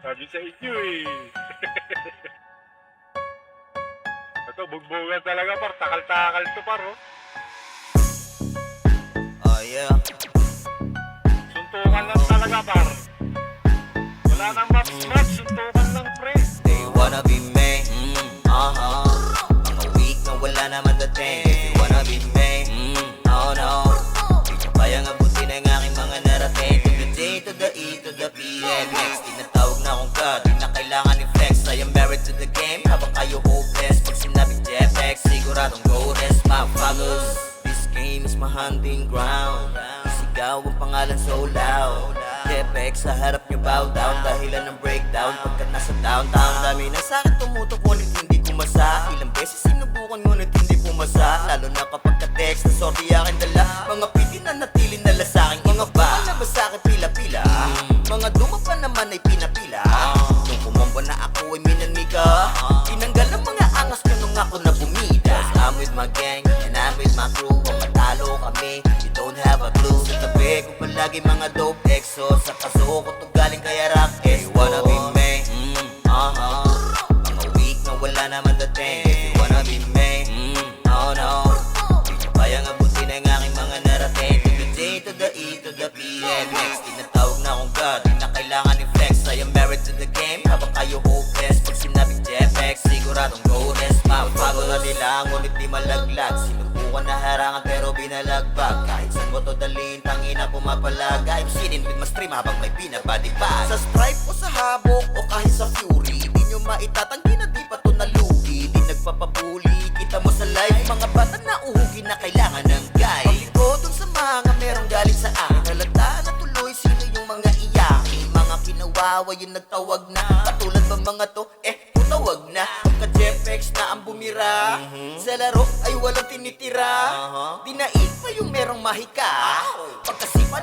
Sabi sa inyo eh. Ito, bugbugan talaga par. Takal-takal to par oh. Oh yeah. Suntukan lang talaga par. Wala nang match-match. Suntukan lang pre. They wanna be me, mga weak na wala naman dating. If you wanna be me, oh no. Di nyo kayang abutin ang aking mga narating. To the J, to the E, to the P, and next. Tinatawag na akong God, di na kailangan i-flex. I am married to the game, habang kayo hopeless. Pag sinabing JFX, siguradong go rest my fathers. This game is my hunting ground. Sigaw ang pangalan so loud. JFX sa harap nyo bow down. Dahilan ng breakdown pagka nasa downtown. Dami na sa'kin tumutok ngunit hindi kumasa. Ilang beses sinubukan ngunit hindi pumasa. Lalo na kapag ka-text na sorry aking dala. Mga piti na natili na lasaking mga ba na ba sa'kin pila-pila. Mga duma pa naman ay pinapila. Nung kumamba na ako ay minanmiga. Tinanggal ang mga angas ko nung ako na bumida. I'm with my gang and I'm with my crew. Kung matalo kami, you don't have a clue. Sa tabi ko palagi mga dope exo. Sa kaso ko to galing kaya rock is. You wanna be me, mga weak na wala naman dating. If you wanna be me, oh no. Di nyo kayang abutin ang aking mga narating. To the J, to the E, to the P, and next. Tinatawag na akong God, di na kailangan i-flex. I am married to the game, habang kayo hopeless. Pag sinabing JFX, siguradong go rest. Mabago na nila, ngunit di malaglag. Sinubukan na harangan pero binalagbag. Kahit saan mo to dalhin, tangina pumapalag. I'm sitting with my stream habang may pinabadibag. Sa stripe o sa habok o kahit sa fury, di nyo maitatanggi na di pa to nalugi. Di nagpapabuli, kita mo sa live. Mga bata na uhugi na kailangan ng guide. Pag-iko dun sa mga merong galing sa akin. Halata na tuloy sino yung mga iyaki. Mga kinawawa yung nagtawag na. Katulad ba mga to, tawag na. Pagka-JFX na ang bumira, sa laro ay walang tinitira. Dinaig pa yung merong mahika. Pagkasipa